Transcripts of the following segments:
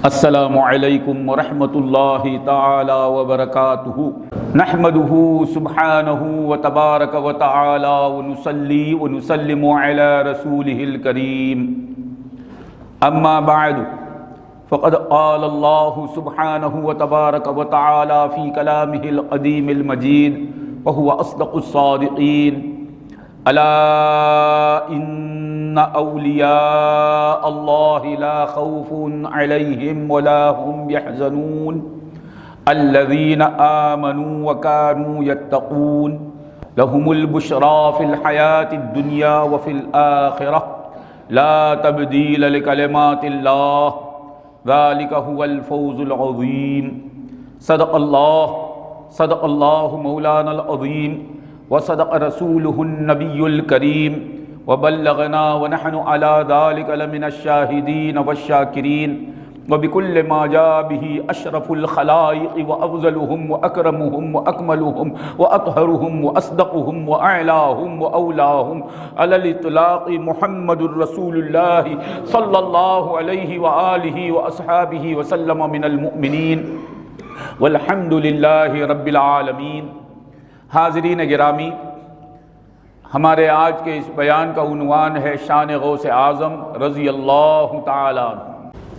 السلام علیکم ورحمۃ اللہ تعالی وبرکاتہ نحمده سبحانہ وتبارک وتعالی ونصلی ونسلم علی رسولہ الکریم اما بعد فقد قال اللہ سبحانہ وتبارک وتعالی فی کلامہ القدیم المجید وهو اصدق الصادقین الا ان اولیاء اللہ لا خوف علیہم ولا هم يحزنون الذین آمنوا وكانوا يتقون لهم البشرى في الحیاة الدنیا وفي الآخرة لا تبدیل لکلمات اللہ ذلك هو الفوز العظیم صدق اللہ مولانا العظیم وصدق رسوله النبی الکریم وبلغنا ونحن على ذلك لمن الشاهدين والشاكرين وبكل ما جاء به أشرف الخلائق وأفضلهم وأكرمهم وأكملهم وأطهرهم وأصدقهم وأعلاهم وأولاهم على الإطلاق محمد رسول الله صلى الله عليه وآله وأصحابه وسلم من المؤمنين والحمد لله رب العالمین۔ حاضرین گرامی، ہمارے آج کے اس بیان کا عنوان ہے شان غوث اعظم رضی اللہ تعالیٰ عنہ۔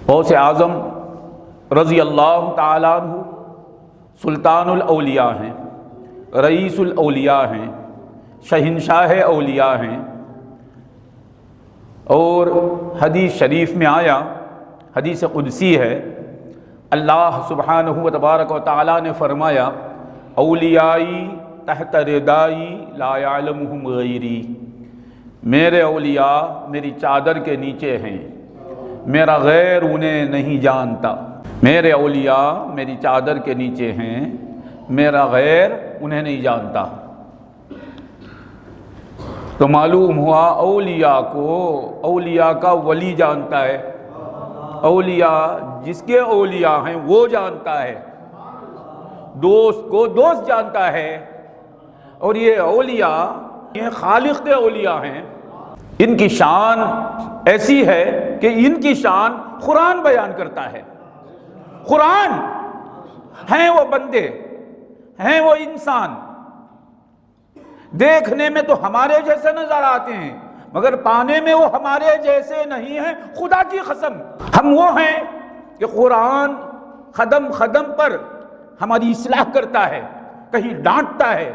غوث اعظم رضی اللہ تعالیٰ عنہ سلطان الاولیاء ہیں، رئیس الاولیاء ہیں، شہنشاہ اولیاء ہیں، اور حدیث شریف میں آیا، حدیث قدسی ہے، اللہ سبحانہ و تبارک و تعالیٰ نے فرمایا اولیائی تحت ردائی لا یعلمہم غیری، میرے اولیاء میری چادر کے نیچے ہیں، میرا غیر انہیں نہیں جانتا۔ میرے اولیاء میری چادر کے نیچے ہیں، میرا غیر انہیں نہیں جانتا۔ تو معلوم ہوا اولیاء کو اولیاء کا ولی جانتا ہے، اولیاء جس کے اولیاء ہیں وہ جانتا ہے، دوست کو دوست جانتا ہے۔ اور یہ اولیاء یہ خالق کے اولیاء ہیں، ان کی شان ایسی ہے کہ ان کی شان قرآن بیان کرتا ہے۔ قرآن ہیں وہ بندے، ہیں وہ انسان، دیکھنے میں تو ہمارے جیسے نظر آتے ہیں مگر پانے میں وہ ہمارے جیسے نہیں ہیں۔ خدا کی قسم ہم وہ ہیں کہ قرآن قدم قدم پر ہماری اصلاح کرتا ہے، کہیں ڈانٹتا ہے،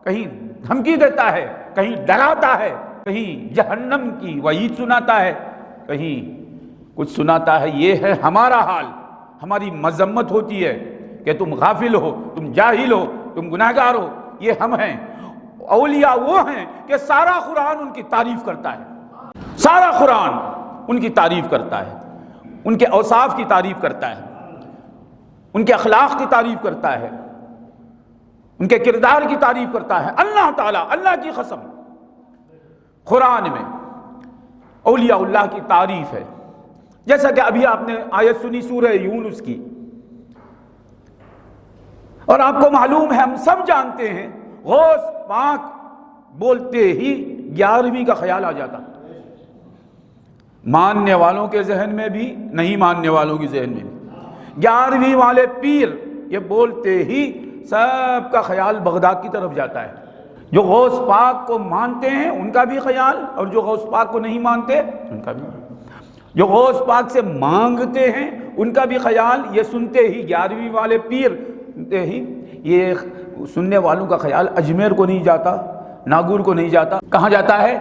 کہیں دھمکی دیتا ہے، کہیں ڈراتا ہے، کہیں جہنم کی وعید سناتا ہے، کہیں کچھ سناتا ہے۔ یہ ہے ہمارا حال، ہماری مذمت ہوتی ہے کہ تم غافل ہو، تم جاہل ہو، تم گناہگار ہو۔ یہ ہم ہیں۔ اولیاء وہ ہیں کہ سارا قرآن ان کی تعریف کرتا ہے، سارا قرآن ان کی تعریف کرتا ہے، ان کے اوصاف کی تعریف کرتا ہے، ان کے اخلاق کی تعریف کرتا ہے، ان کے کردار کی تعریف کرتا ہے۔ اللہ تعالیٰ، اللہ کی قسم، قرآن میں اولیاء اللہ کی تعریف ہے۔ جیسا کہ ابھی آپ نے آیت سنی سورہ یونس کی، اور آپ کو معلوم ہے، ہم سب جانتے ہیں، غوث پاک بولتے ہی 11ویں کا خیال آ جاتا، ماننے والوں کے ذہن میں بھی، نہیں ماننے والوں کے ذہن میں بھی۔ 11ویں والے پیر یہ بولتے ہی سب کا خیال بغداد کی طرف جاتا ہے۔ جو غوث پاک کو مانتے ہیں ان کا بھی خیال، اور جو غوث پاک کو نہیں مانتے ان کا بھی، جو غوث پاک سے مانگتے ہیں ان کا بھی خیال، یہ سنتے ہی 11ویں والے پیر سنتے ہی، یہ سننے والوں کا خیال اجمیر کو نہیں جاتا، ناگور کو نہیں جاتا، کہاں جاتا ہے؟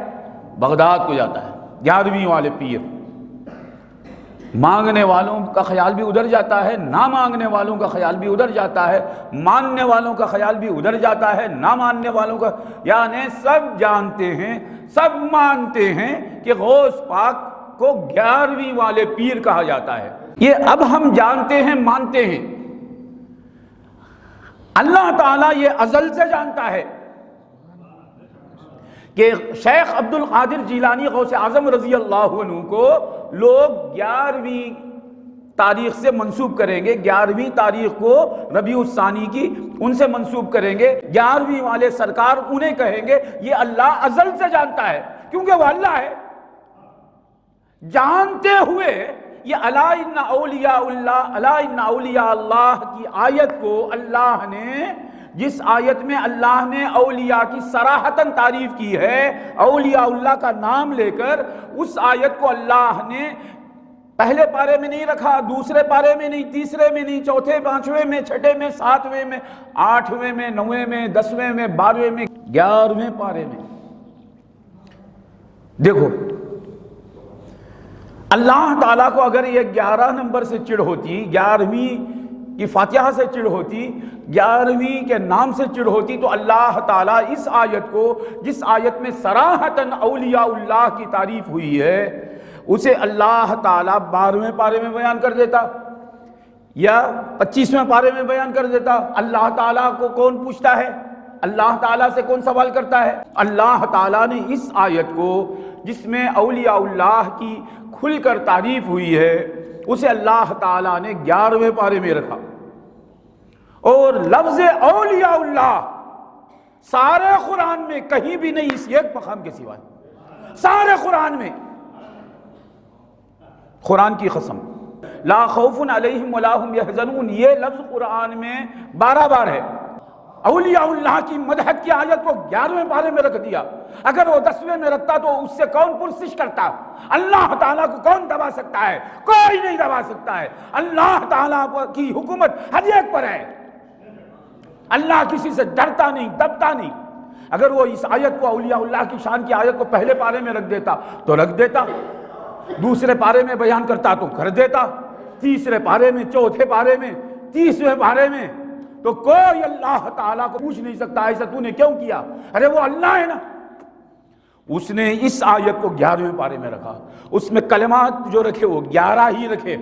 بغداد کو جاتا ہے۔ 11ویں والے پیر، مانگنے والوں کا خیال بھی ادھر جاتا ہے، نہ مانگنے والوں کا خیال بھی ادھر جاتا ہے، ماننے والوں کا خیال بھی ادھر جاتا ہے، نہ ماننے والوں کا، یعنی سب جانتے ہیں، سب مانتے ہیں کہ غوث پاک کو 11ویں والے پیر کہا جاتا ہے۔ یہ اب ہم جانتے ہیں، مانتے ہیں۔ اللہ تعالیٰ یہ ازل سے جانتا ہے کہ شیخ عبد القادر جیلانی غوث اعظم رضی اللہ عنہ کو لوگ 11ویں تاریخ سے منسوب کریں گے، 11ویں تاریخ کو ربیع الثانی کی ان سے منسوب کریں گے، 11ویں والے سرکار انہیں کہیں گے۔ یہ اللہ ازل سے جانتا ہے کیونکہ وہ اللہ ہے۔ جانتے ہوئے یہ الا ان اولیاء اللہ، الا ان اولیاء اللہ کی آیت کو اللہ نے، جس آیت میں اللہ نے اولیاء کی صراحتاً تعریف کی ہے، اولیاء اللہ کا نام لے کر، اس آیت کو اللہ نے پہلے پارے میں نہیں رکھا، دوسرے پارے میں نہیں، تیسرے میں نہیں، چوتھے، پانچویں میں، چھٹے میں، ساتویں میں، آٹھویں میں، نویں میں، 10ویں میں، 12ویں میں، 11ویں پارے میں۔ دیکھو اللہ تعالیٰ کو اگر یہ 11 نمبر سے چڑ ہوتی، 11ویں کی فاتحہ سے چڑ ہوتی، 11ویں کے نام سے چڑ ہوتی، تو اللہ تعالیٰ اس آیت کو، جس آیت میں صراحتاً اولیاء اللہ کی تعریف ہوئی ہے، اسے اللہ تعالیٰ 12ویں پارے میں بیان کر دیتا یا 25ویں پارے میں بیان کر دیتا۔ اللہ تعالیٰ کو کون پوچھتا ہے؟ اللہ تعالیٰ سے کون سوال کرتا ہے؟ اللہ تعالیٰ نے اس آیت کو، جس میں اولیاء اللہ کی کھل کر تعریف ہوئی ہے، اسے اللہ تعالیٰ نے 11ویں پارے میں رکھا۔ اور لفظ اولیاء اللہ سارے قرآن میں کہیں بھی نہیں، اس ایک مقام کے سوائے، سارے قرآن میں، قرآن کی قسم، لا خوف علیہم ولا هم یحزنون، یہ لفظ قرآن میں 12 بار ہے۔ اولیاء اللہ کی مدحت کی آیت کو 11ویں پارے میں رکھ دیا۔ اگر وہ 10ویں میں رکھتا تو اس سے کون پرسش کرتا؟ اللہ تعالیٰ کو کون دبا سکتا ہے؟ کوئی نہیں دبا سکتا ہے۔ اللہ تعالیٰ کی حکومت ہر ایک پر ہے، اللہ کسی سے ڈرتا نہیں، دبتا نہیں۔ اگر وہ اس آیت کو، اولیاء اللہ کی شان کی آیت کو پہلے پارے میں رکھ دیتا تو رکھ دیتا، دوسرے پارے میں بیان کرتا تو کر دیتا، تیسرے پارے میں، چوتھے پارے میں، 30ویں پارے میں، تو کوئی اللہ تعالیٰ کو پوچھ نہیں سکتا ایسا تو نے کیوں کیا؟ ارے وہ اللہ ہے نا۔ اس نے اس آیت کو 11ویں پارے میں رکھا، اس میں کلمات جو رکھے وہ 11 ہی رکھے،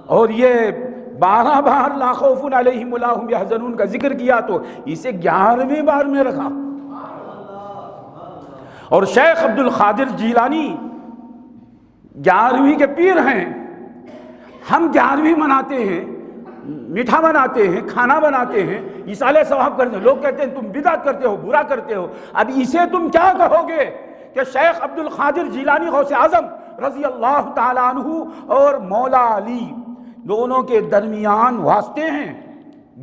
اور یہ 12 بار لا خوف علیہم ولا هم یحزنون کا ذکر کیا تو اسے 11ویں بار میں رکھا۔ اور شیخ عبد القادر جیلانی 11ویں کے پیر ہیں، ہم 11ویں مناتے ہیں، میٹھا بناتے ہیں، کھانا بناتے ہیں، ایصال ثواب کرتے ہیں۔ لوگ کہتے ہیں تم بدعت کرتے ہو، برا کرتے ہو۔ اب اسے تم کیا کہو گے کہ شیخ عبد القادر جیلانی غوث اعظم رضی اللہ تعالیٰ عنہ اور مولا علی دونوں کے درمیان واسطے ہیں،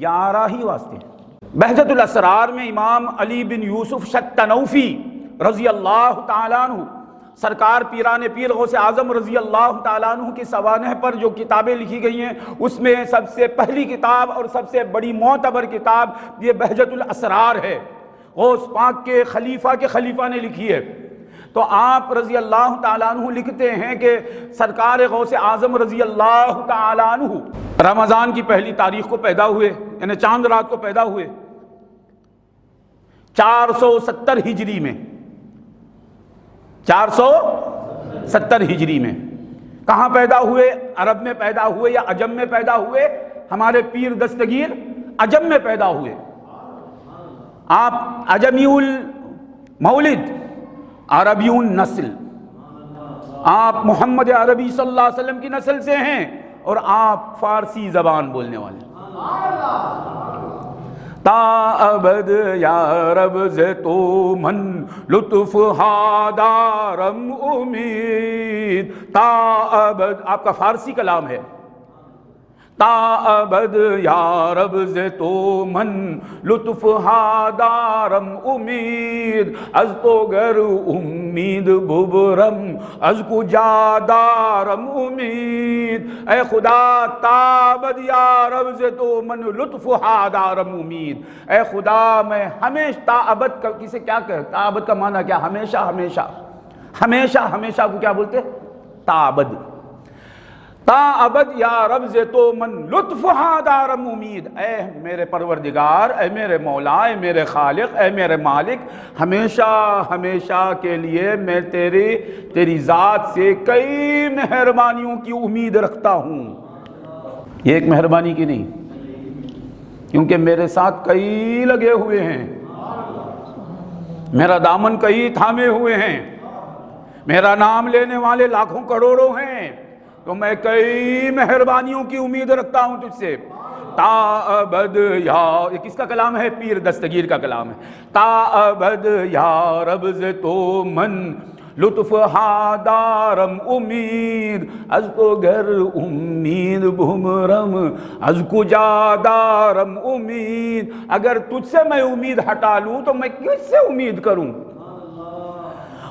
11 ہی واسطے ہیں۔ بہجت الاسرار میں امام علی بن یوسف شتنوفی رضی اللہ تعالیٰ عنہ، سرکار پیران پیر غوث اعظم رضی اللہ تعالیٰ عنہ کی سوانح پر جو کتابیں لکھی گئی ہیں، اس میں سب سے پہلی کتاب اور سب سے بڑی معتبر کتاب یہ بہجت الاسرار ہے، غوث پاک کے خلیفہ نے لکھی ہے۔ تو آپ رضی اللہ تعالیٰ عنہ لکھتے ہیں کہ سرکار غوث اعظم رضی اللہ تعالیٰ عنہ رمضان کی پہلی تاریخ کو پیدا ہوئے، یعنی چاند رات کو پیدا ہوئے 470 ہجری میں، 470 ہجری میں۔ کہاں پیدا ہوئے؟ عرب میں پیدا ہوئے یا عجم میں پیدا ہوئے؟ ہمارے پیر دستگیر عجم میں پیدا ہوئے۔ آپ عجمی المولد، عربی النسل، آپ محمد عربی صلی اللہ علیہ وسلم کی نسل سے ہیں، اور آپ فارسی زبان بولنے والے ہیں۔ تا ابد یا رب سے تو من لطف ہادارم امید، تا ابد آپ کا فارسی کلام ہے، تا ابد یا رب سے تو من لطف ہادارم امید، از تو گر امید ببرم از کو جادارم امید، اے خدا تا ابد یا رب سے تو من لطف ہادارم امید، اے خدا میں ہمیشہ، تا ابد کا کسے کیا کہتے؟ تا ابد کا معنی کیا؟ ہمیشہ ہمیشہ، ہمیشہ ہمیشہ کو کیا بولتے؟ تا ابد، تا ابد یا رب سے تو من لطف ہادارم امید، اے میرے پروردگار، اے میرے مولا، اے میرے خالق، اے میرے مالک، ہمیشہ ہمیشہ کے لیے میں تیری ذات سے کئی مہربانیوں کی امید رکھتا ہوں۔ یہ ایک مہربانی کی نہیں، کیونکہ میرے ساتھ کئی لگے ہوئے ہیں، میرا دامن کئی تھامے ہوئے ہیں، میرا نام لینے والے لاکھوں کروڑوں ہیں، تو میں کئی مہربانیوں کی امید رکھتا ہوں تجھ سے۔ تا ابد یا، یہ کس کا کلام ہے؟ پیر دستگیر کا کلام ہے۔ تا ابد یا رب سے تو من لطف ہادارم امید از تو گر امید بھمرم از کجا دارم امید، اگر تجھ سے میں امید ہٹا لوں تو میں کس سے امید کروں؟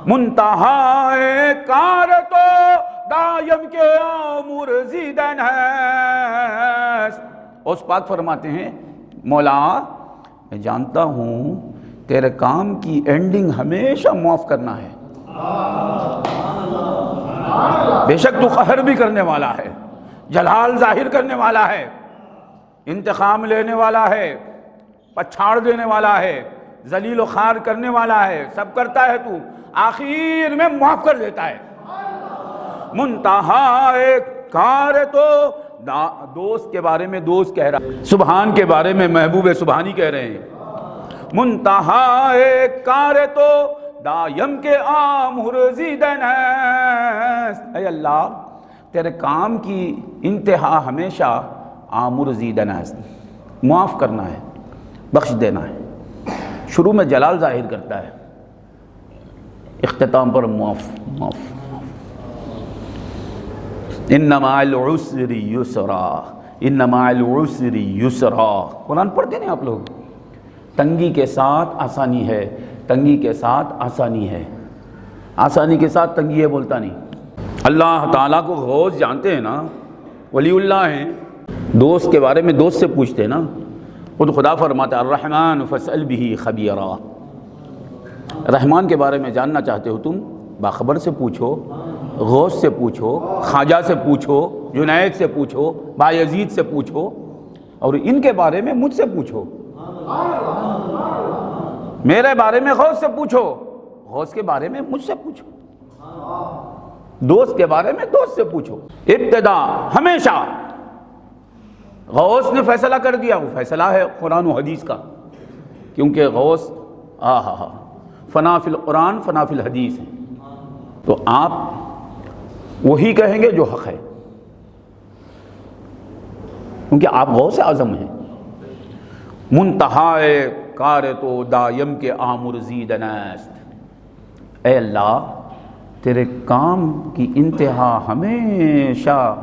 منتہائے کار تو دائم کے آمور زیدن ہے۔ اس پاک فرماتے ہیں مولا میں جانتا ہوں تیرے کام کی اینڈنگ ہمیشہ معاف کرنا ہے، بے شک تو قہر بھی کرنے والا ہے، جلال ظاہر کرنے والا ہے، انتقام لینے والا ہے، پچھاڑ دینے والا ہے، ذلیل و خوار کرنے والا ہے، سب کرتا ہے تو، آخر میں معاف کر دیتا ہے۔ منتہائے کار تو دوست کے بارے میں دوست کہہ رہا ہے، سبحان کے بارے میں محبوب سبحانی کہہ رہے ہیں۔ منتہائے کار تو دائم کے آمر زیدن ہے، اے اللہ تیرے کام کی انتہا ہمیشہ آمر زیدن ہے، معاف کرنا ہے، بخش دینا ہے۔ شروع میں جلال ظاہر کرتا ہے، اختتام پر معاف معاف۔ ان مع العسر یسرا، ان مع العسر یسرا، قرآن پڑھتے نہیں آپ لوگ؟ تنگی کے ساتھ آسانی ہے، تنگی کے ساتھ آسانی ہے، آسانی کے ساتھ تنگی ہے بولتا نہیں۔ اللہ تعالیٰ کو غوث جانتے ہیں نا، ولی اللہ ہیں، دوست کے بارے میں دوست سے پوچھتے ہیں نا، خود خدا فرماتا ہے الرحمن فاسأل به خبیرا، رحمان کے بارے میں جاننا چاہتے ہو تم باخبر سے پوچھو، غوث سے پوچھو، خواجہ سے پوچھو، جنید سے پوچھو، بایزید سے پوچھو، اور ان کے بارے میں مجھ سے پوچھو، میرے بارے میں غوث سے پوچھو، غوث کے بارے میں مجھ سے پوچھو، دوست کے بارے میں دوست سے پوچھو۔ ابتدا ہمیشہ غوث نے فیصلہ کر دیا، وہ فیصلہ ہے قرآن و حدیث کا، کیونکہ غوث فنا فی القرآن فنا فی الحدیث ہے، تو آپ وہی کہیں گے جو حق ہے، کیونکہ آپ غوث اعظم ہیں۔ منتہائے کار تو دائم کے آمر زیدن است، اے اللہ تیرے کام کی انتہا ہمیشہ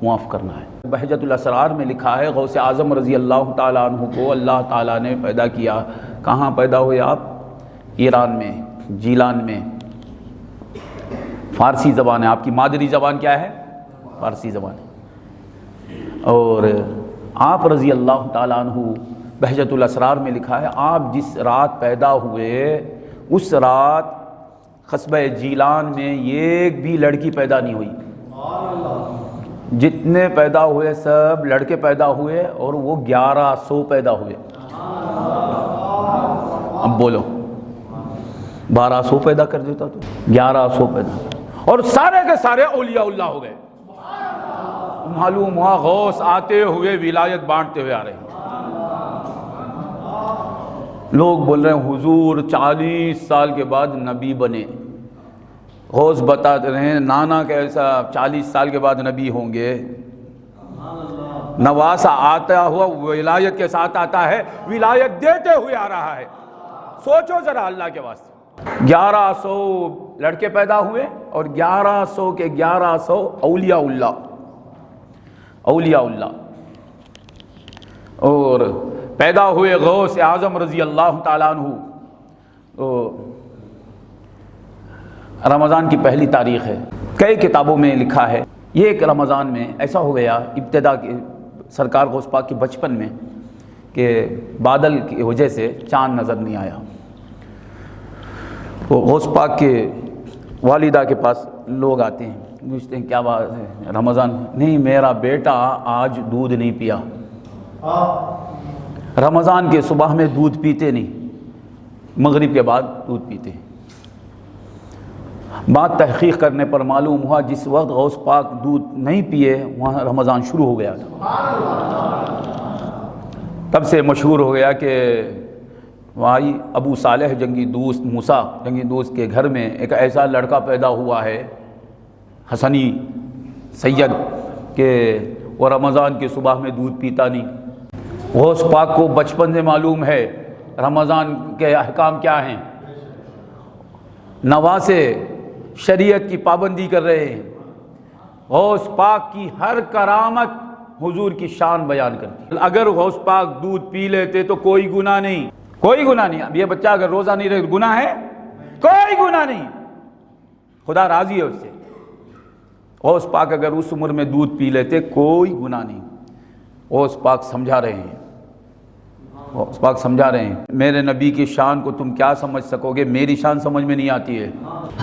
معاف کرنا ہے۔ بہجت الاسرار میں لکھا ہے غوث اعظم رضی اللہ تعالیٰ عنہ کو اللہ تعالیٰ نے پیدا کیا۔ کہاں پیدا ہوئے آپ؟ ایران میں، جیلان میں۔ فارسی زبان ہے، آپ کی مادری زبان کیا ہے؟ فارسی زبان ہے۔ اور آپ رضی اللہ تعالیٰ عنہ بہجت الاسرار میں لکھا ہے آپ جس رات پیدا ہوئے اس رات قصبہ جیلان میں ایک بھی لڑکی پیدا نہیں ہوئی، جتنے پیدا ہوئے سب لڑکے پیدا ہوئے، اور وہ 1100 پیدا ہوئے۔ اب بولو 1200 پیدا کر دیتا تو 1100 پیدا، اور سارے کے سارے اولیاء اللہ ہو گئے۔ معلوم ہوا غوث آتے ہوئے ولایت بانٹتے ہوئے آ رہے ہیں۔ لوگ بول رہے ہیں حضور 40 سال کے بعد نبی بنے، غوث بتاتے رہے ہیں نانا کیسا 40 سال کے بعد نبی ہوں گے، نواسا آتا ہوا ولایت کے ساتھ آتا ہے، ولایت دیتے ہوئے آ رہا ہے۔ سوچو ذرا اللہ کے واسطے، 1100 لڑکے پیدا ہوئے اور 1100 کے 1100 اولیاء اللہ، اولیاء اللہ، اور پیدا ہوئے غوث اعظم رضی اللہ تعالیٰ عنہ۔ تو رمضان کی پہلی تاریخ ہے، کئی کتابوں میں لکھا ہے یہ ایک رمضان میں ایسا ہو گیا ابتدا کے سرکار غوث پاک کے بچپن میں کہ بادل کی وجہ سے چاند نظر نہیں آیا۔ وہ غوث پاک کے والدہ کے پاس لوگ آتے ہیں، پوچھتے ہیں کیا بات ہے رمضان؟ نہیں میرا بیٹا آج دودھ نہیں پیا، رمضان کے صبح میں دودھ پیتے نہیں، مغرب کے بعد دودھ پیتے ہیں۔ بات تحقیق کرنے پر معلوم ہوا جس وقت غوث پاک دودھ نہیں پیے وہاں رمضان شروع ہو گیا تھا۔ تب سے مشہور ہو گیا کہ بھائی ابو صالح جنگی دوست موسیٰ جنگی دوست کے گھر میں ایک ایسا لڑکا پیدا ہوا ہے حسنی سید کہ وہ رمضان کے صبح میں دودھ پیتا نہیں۔ غوث پاک کو بچپن سے معلوم ہے رمضان کے احکام کیا ہیں، نواسے شریعت کی پابندی کر رہے ہیں، غوث پاک کی ہر کرامت حضور کی شان بیان کرتی ہے۔ اگر غوث پاک دودھ پی لیتے تو کوئی گناہ نہیں، کوئی گناہ نہیں۔ اب یہ بچہ اگر روزہ نہیں رہے گناہ ہے؟ کوئی گناہ نہیں، خدا راضی ہے اس سے۔ غوث پاک اگر اس عمر میں دودھ پی لیتے کوئی گناہ نہیں۔ غوث پاک سمجھا رہے ہیں، غوث پاک سمجھا رہے ہیں، میرے نبی کی شان کو تم کیا سمجھ سکو گے، میری شان سمجھ میں نہیں آتی ہے۔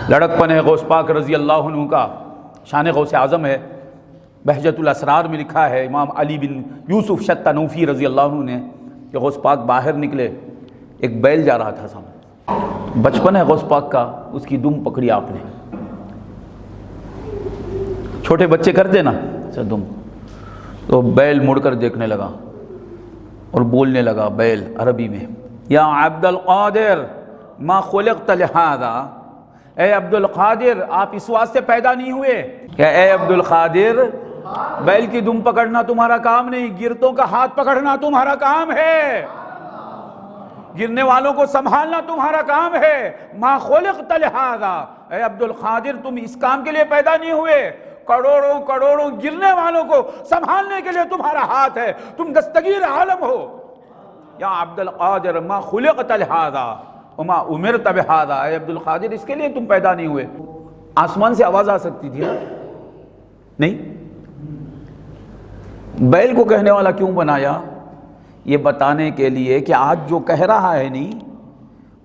لڑکپن ہے غوث پاک رضی اللہ عنہ کا، شان غوث اعظم ہے۔ بہجت الاسرار میں لکھا ہے امام علی بن یوسف شتنوفی رضی اللہ عنہ نے کہ غوث پاک باہر نکلے، ایک بیل جا رہا تھا سامنے، بچپن ہے غوث پاک کا، اس کی دم پکڑی آپ نے، چھوٹے بچے کرتے نا دم، تو بیل مڑ کر دیکھنے لگا اور بولنے لگا بیل عربی میں، یا عبد القادر ما خلقت لہذا، اے عبد القادر آپ اس واسطے پیدا نہیں ہوئے کہ اے عبد القادر بیل کی دم پکڑنا تمہارا کام نہیں، گرتوں کا ہاتھ پکڑنا تمہارا کام ہے، گرنے والوں کو سنبھالنا تمہارا کام ہے، ما خلقت لہذا، اے عبد القادر تم اس کام کے لیے پیدا نہیں ہوئے، کروڑوں کروڑوں گرنے والوں کو سنبھالنے کے لیے تمہارا ہاتھ ہے، تم دستگیر عالم ہو۔ یا عبد القادر ما خلقت لہذا وما امرت بہذا، اے عبد القادر اس کے لیے تم پیدا نہیں ہوئے۔ آسمان سے آواز آ سکتی تھی نا؟ نہیں، بیل کو کہنے والا کیوں بنایا؟ یہ بتانے کے لیے کہ آج جو کہہ رہا ہے نہیں،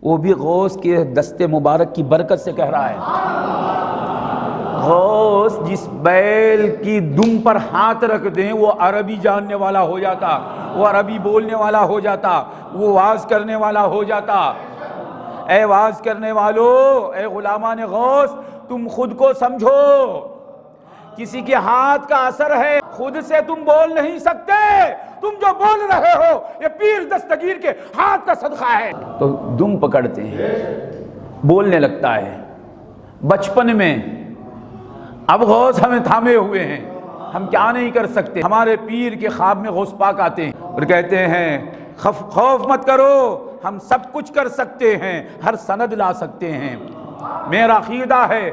وہ بھی غوث کے دستے مبارک کی برکت سے کہہ رہا ہے۔ غوث جس بیل کی دم پر ہاتھ رکھ دیں وہ عربی جاننے والا ہو جاتا، وہ عربی بولنے والا ہو جاتا، وہ واز کرنے والا ہو جاتا۔ اے واز کرنے والو، اے غلامان غوث، تم خود کو سمجھو، کسی کے ہاتھ کا اثر ہے، خود سے تم بول نہیں سکتے، تم جو بول رہے ہو یہ پیر دستگیر کے ہاتھ کا صدقہ ہے۔ تو دم پکڑتے ہیں، بولنے لگتا ہے بچپن میں۔ اب غوث ہمیں تھامے ہوئے ہیں، ہم کیا نہیں کر سکتے۔ ہمارے پیر کے خواب میں غوث پاک آتے ہیں اور کہتے ہیں خوف مت کرو، ہم سب کچھ کر سکتے ہیں، ہر سند لا سکتے ہیں۔ میرا عقیدہ ہے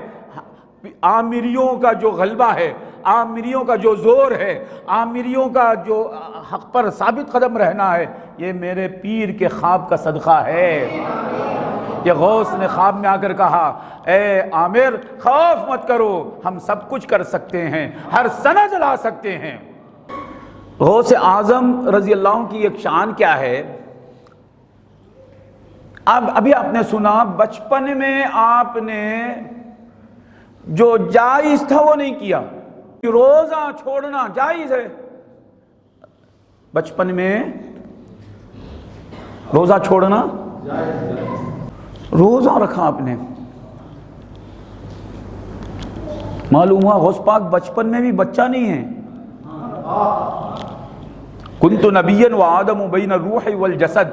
عامریوں کا جو غلبہ ہے، عامریوں کا جو زور ہے، عامریوں کا جو حق پر ثابت قدم رہنا ہے، یہ میرے پیر کے خواب کا صدقہ ہے۔ کہ غوث نے خواب میں آ کر کہا اے عامر خوف مت کرو، ہم سب کچھ کر سکتے ہیں، ہر سند لا سکتے ہیں۔ غوث اعظم رضی اللہ عنہ کی ایک شان کیا ہے؟ ابھی آپ نے سنا بچپن میں آپ نے جو جائز تھا وہ نہیں کیا، روزہ چھوڑنا جائز ہے، بچپن میں روزہ چھوڑنا، روزہ رکھا آپ نے۔ معلوم ہوا غوث پاک بچپن میں بھی بچہ نہیں ہے۔ کنت نبیا وآدم بین الروح والجسد،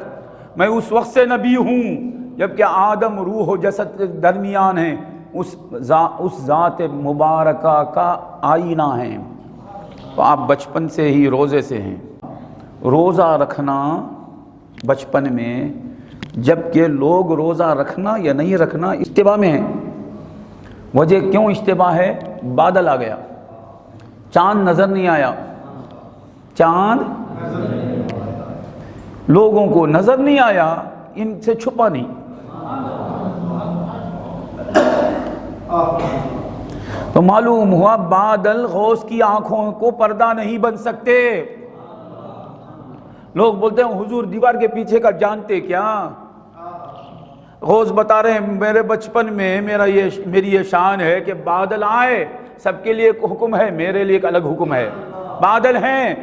میں اس وقت سے نبی ہوں جبکہ آدم روح و جسد کے درمیان ہیں، اس ذات مبارکہ کا آئینہ ہے۔ تو آپ بچپن سے ہی روزے سے ہیں۔ روزہ رکھنا بچپن میں، جبکہ لوگ روزہ رکھنا یا نہیں رکھنا اشتباہ میں ہے۔ وجہ کیوں اشتباہ ہے؟ بادل آ گیا، چاند نظر نہیں آیا، چاند لوگوں کو نظر نہیں آیا، ان سے چھپا نہیں۔ تو معلوم ہوا بادل غوث کی آنکھوں کو پردہ نہیں بن سکتے۔ لوگ بولتے ہیں حضور دیوار کے پیچھے کا جانتے کیا؟ غوث بتا رہے ہیں میرے بچپن میں میری یہ شان ہے کہ بادل آئے سب کے لیے ایک حکم ہے، میرے لیے ایک الگ حکم ہے۔ بادل ہیں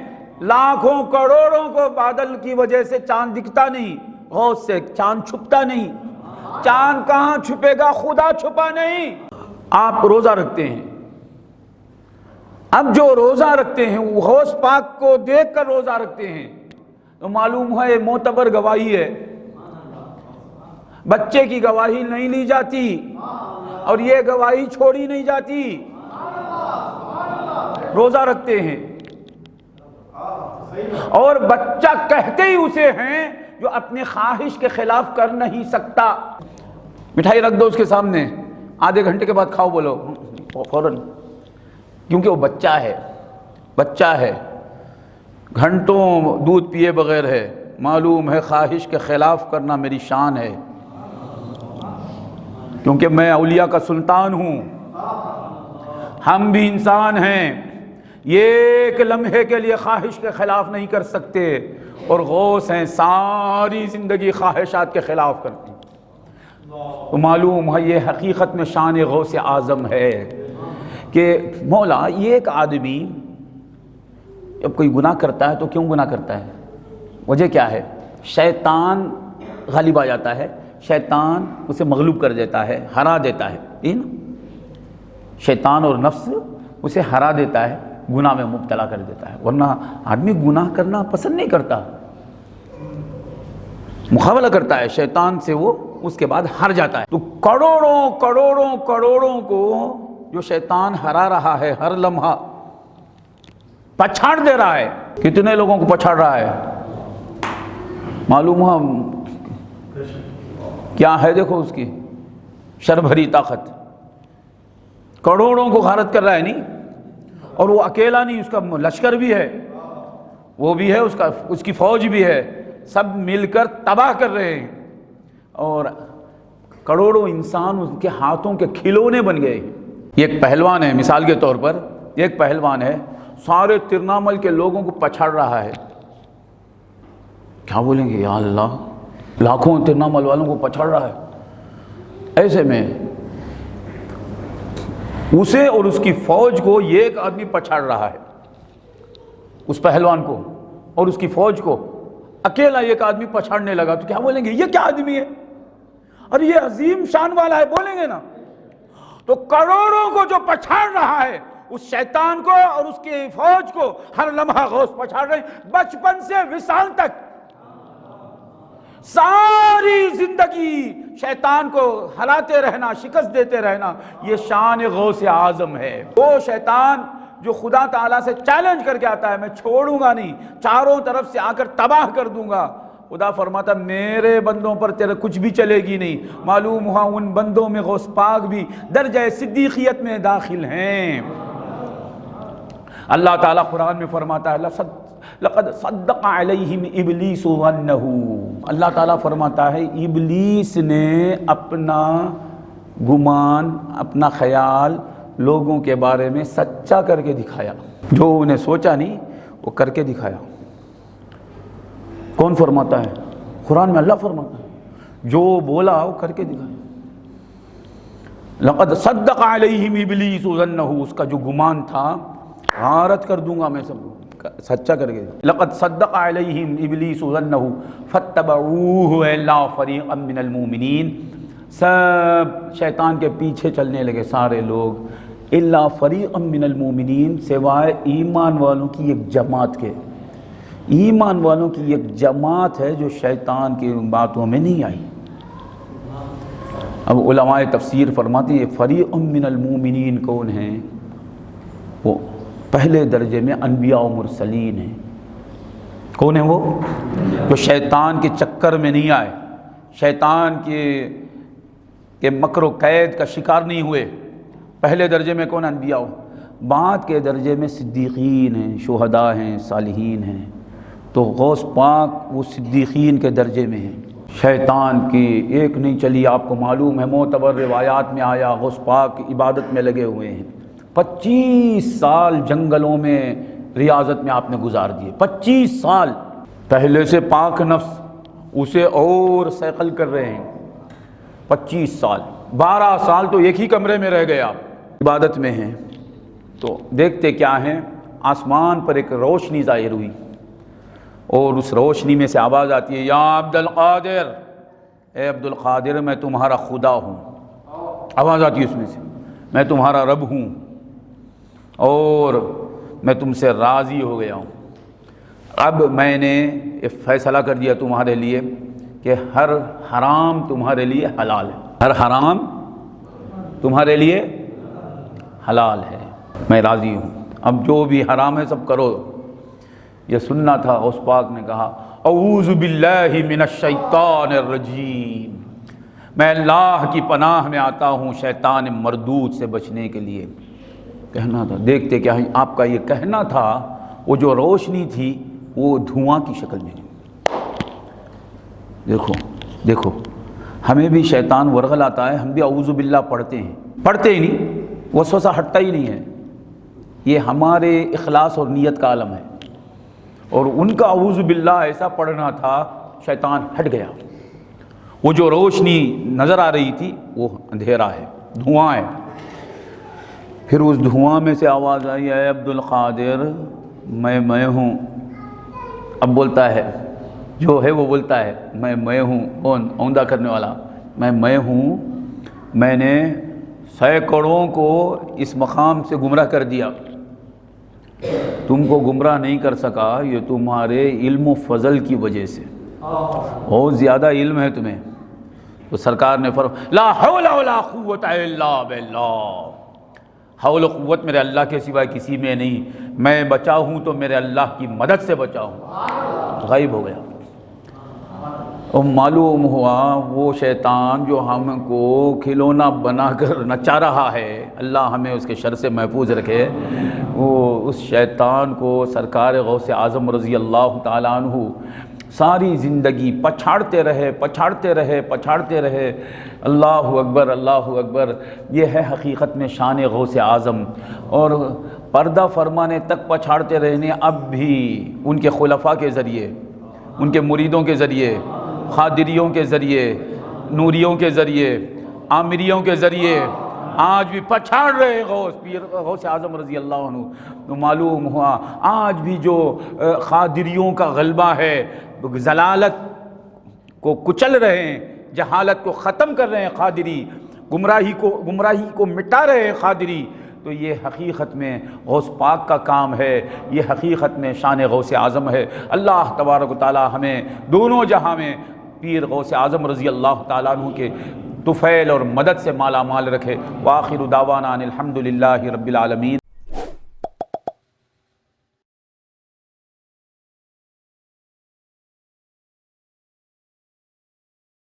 لاکھوں کروڑوں کو، بادل کی وجہ سے چاند دکھتا نہیں، غوث سے چاند چھپتا نہیں۔ چاند کہاں چھپے گا؟ خدا چھپا نہیں۔ آپ روزہ رکھتے ہیں، اب جو روزہ رکھتے ہیں وہ غوث پاک کو دیکھ کر روزہ رکھتے ہیں، تو معلوم ہے معتبر گواہی ہے، بچے کی گواہی نہیں لی جاتی اور یہ گواہی چھوڑی نہیں جاتی۔ روزہ رکھتے ہیں اور بچہ کہتے ہی اسے ہیں جو اپنی خواہش کے خلاف کر نہیں سکتا۔ مٹھائی رکھ دو اس کے سامنے، آدھے گھنٹے کے بعد کھاؤ بولو فوراً، کیونکہ وہ بچہ ہے، گھنٹوں دودھ پیے بغیر ہے، معلوم ہے خواہش کے خلاف کرنا میری شان ہے، کیونکہ میں اولیاء کا سلطان ہوں، ہم بھی انسان ہیں، یہ ایک لمحے کے لیے خواہش کے خلاف نہیں کر سکتے، اور غوث ہیں ساری زندگی خواہشات کے خلاف کرتے ہیں۔ تو معلوم ہے یہ حقیقت میں شان غوث اعظم ہے کہ مولا یہ ایک آدمی جب کوئی گناہ کرتا ہے تو کیوں گناہ کرتا ہے؟ وجہ کیا ہے؟ شیطان غالب آ جاتا ہے، شیطان اسے مغلوب کر دیتا ہے، ہرا دیتا ہے، شیطان اور نفس اسے ہرا دیتا ہے، گناہ میں مبتلا کر دیتا ہے، ورنہ آدمی گناہ کرنا پسند نہیں کرتا، مقابلہ کرتا ہے شیطان سے، وہ اس کے بعد ہار جاتا ہے۔ تو کروڑوں کو جو شیطان ہرا رہا ہے، ہر لمحہ پچھاڑ دے رہا ہے، کتنے لوگوں کو پچھاڑ رہا ہے معلوم ہے کیا ہے؟ دیکھو اس کی شر بھری طاقت، کروڑوں کو غارت کر رہا ہے، نہیں، اور وہ اکیلا نہیں، اس کا لشکر بھی ہے، وہ بھی ہے، اس کی فوج بھی ہے، سب مل کر تباہ کر رہے ہیں، اور کروڑوں انسان اس کے ہاتھوں کے کھلونے بن گئے۔ یہ ایک پہلوان ہے، مثال کے طور پر ایک پہلوان ہے، سارے ترنامل کے لوگوں کو پچھاڑ رہا ہے، کیا بولیں گے؟ یا اللہ، لاکھوں ترنامل والوں کو پچھاڑ رہا ہے، ایسے میں اسے اور اس کی فوج کو یہ ایک آدمی پچھاڑ رہا ہے، اس پہلوان کو اور اس کی فوج کو اکیلا ایک آدمی پچھاڑنے لگا، تو کیا بولیں گے؟ یہ کیا آدمی ہے؟ اور یہ عظیم شان والا ہے، بولیں گے نا؟ تو کروڑوں کو جو پچھاڑ رہا ہے، اس شیطان کو اور اس کی فوج کو ہر لمحہ غوث پچھاڑ رہے ہیں، بچپن سے وصال تک، ساری زندگی شیطان کو ہلاتے رہنا، شکست دیتے رہنا، یہ شان غوث اعظم ہے۔ وہ شیطان جو خدا تعالیٰ سے چیلنج کر کے آتا ہے، میں چھوڑوں گا نہیں، چاروں طرف سے آ کر تباہ کر دوں گا، خدا فرماتا میرے بندوں پر تیرے کچھ بھی چلے گی نہیں۔ معلوم ہوا ان بندوں میں غوث پاک بھی درجہ صدیقیت میں داخل ہیں۔ اللہ تعالیٰ قرآن میں فرماتا ہے لقد صدق علیہم ابلیس ظنہ، اللہ تعالیٰ فرماتا ہے ابلیس نے اپنا گمان، اپنا خیال لوگوں کے بارے میں سچا کر کے دکھایا، جو انہیں سوچا نہیں وہ کر کے دکھایا۔ کون فرماتا ہے؟ قرآن میں اللہ فرماتا ہے، جو بولا وہ کر کے دکھایا۔ لقد صدق علیہم ابلیس ظنہ، اس کا جو گمان تھا غارت کر دوں گا میں سب کو، سچا کر کے۔ لقد صدق علیہم ابلیس ظنہ فاتبعوہ الا فریقا من المؤمنین، سب شیطان کے پیچھے چلنے لگے سارے لوگ، الا فریقا من المؤمنین، سوائے ایمان والوں کی ایک جماعت کے، ایمان والوں کی ایک جماعت ہے جو شیطان کی باتوں میں نہیں آئی۔ اب علماء تفسیر فرماتے ہیں فریق من المؤمنین کون ہیں؟ وہ پہلے درجے میں انبیاء و مرسلین ہیں۔ کون ہیں وہ؟ جو شیطان کے چکر میں نہیں آئے، شیطان کے مکر و قید کا شکار نہیں ہوئے۔ پہلے درجے میں کون؟ انبیاء، بعد کے درجے میں صدیقین ہیں، شہداء ہیں، صالحین ہیں۔ تو غوث پاک وہ صدیقین کے درجے میں ہیں۔ شیطان کی ایک نہیں چلی، آپ کو معلوم ہے معتبر روایات میں آیا غوث پاک عبادت میں لگے ہوئے ہیں، 25 سال جنگلوں میں ریاضت میں آپ نے گزار دیے، 25 سال پہلے سے پاک نفس اسے اور سیقل کر رہے ہیں، 25 سال، 12 سال تو ایک ہی کمرے میں رہ گئے، آپ عبادت میں ہیں۔ تو دیکھتے کیا ہیں، آسمان پر ایک روشنی ظاہر ہوئی، اور اس روشنی میں سے آواز آتی ہے، یا عبد القادر، اے عبد القادر میں تمہارا خدا ہوں۔ آواز آتی ہے اس میں سے، میں تمہارا رب ہوں اور میں تم سے راضی ہو گیا ہوں۔ اب میں نے ایک فیصلہ کر دیا تمہارے لیے کہ ہر حرام تمہارے لیے حلال ہے، ہر حرام تمہارے لیے حلال ہے، میں راضی ہوں، اب جو بھی حرام ہے سب کرو۔ یہ سننا تھا، غوث پاک نے کہا اعوذ باللہ من الشیطان الرجیم، میں اللہ کی پناہ میں آتا ہوں شیطان مردود سے بچنے کے لیے۔ کہنا تھا، دیکھتے کیا آپ کا یہ کہنا تھا، وہ جو روشنی تھی وہ دھواں کی شکل میں۔ دیکھو دیکھو، ہمیں بھی شیطان ورغل آتا ہے، ہم بھی اعوذ باللہ پڑھتے ہیں، پڑھتے ہی نہیں، وسوسہ ہٹتا ہی نہیں ہے۔ یہ ہمارے اخلاص اور نیت کا عالم ہے، اور ان کا اعوذ باللہ ایسا پڑھنا تھا، شیطان ہٹ گیا۔ وہ جو روشنی نظر آ رہی تھی وہ اندھیرا ہے، دھواں ہے۔ پھر اس دھواں میں سے آواز آئی، اے عبد القادر میں ہوں۔ اب بولتا ہے، جو ہے وہ بولتا ہے، میں ہوں، کون؟ عمدہ کرنے والا، میں ہوں، میں نے سینکڑوں کو اس مقام سے گمراہ کر دیا، تم کو گمراہ نہیں کر سکا، یہ تمہارے علم و فضل کی وجہ سے، بہت زیادہ علم ہے تمہیں۔ تو سرکار نے فرمایا، لا حول ولا قوت الا باللہ، حول و قوت میرے اللہ کے سوائے کسی میں نہیں، میں بچا ہوں تو میرے اللہ کی مدد سے بچا ہوں۔ غائب ہو گیا۔ اور معلوم ہوا وہ شیطان جو ہم کو کھلونا بنا کر نچا رہا ہے، اللہ ہمیں اس کے شر سے محفوظ رکھے، وہ اس شیطان کو سرکار غوث اعظم رضی اللہ تعالیٰ عنہ ساری زندگی پچھاڑتے رہے۔ اللہ اکبر، اللہ اکبر۔ یہ ہے حقیقت میں شان غوث اعظم، اور پردہ فرمانے تک پچھاڑتے رہنے اب بھی ان کے خلفاء کے ذریعے، ان کے مریدوں کے ذریعے، خادریوں کے ذریعے، نوریوں کے ذریعے، عامریوں کے ذریعے آج بھی پچھاڑ رہے پیر غوث اعظم رضی اللہ عنہ۔ تو معلوم ہوا آج بھی جو خادریوں کا غلبہ ہے، ضلالت کو کچل رہے ہیں، جہالت کو ختم کر رہے ہیں قادری، گمراہی کو مٹا رہے ہیں قادری، تو یہ حقیقت میں غوث پاک کا کام ہے، یہ حقیقت میں شان غوث اعظم ہے۔ اللہ تبارک و تعالی ہمیں دونوں جہاں میں پیر غوث اعظم رضی اللہ تعالیٰ عنہ کے طفیل اور مدد سے مالا مال رکھے۔ وآخر دعوانا ان الحمد للہ رب العالمین۔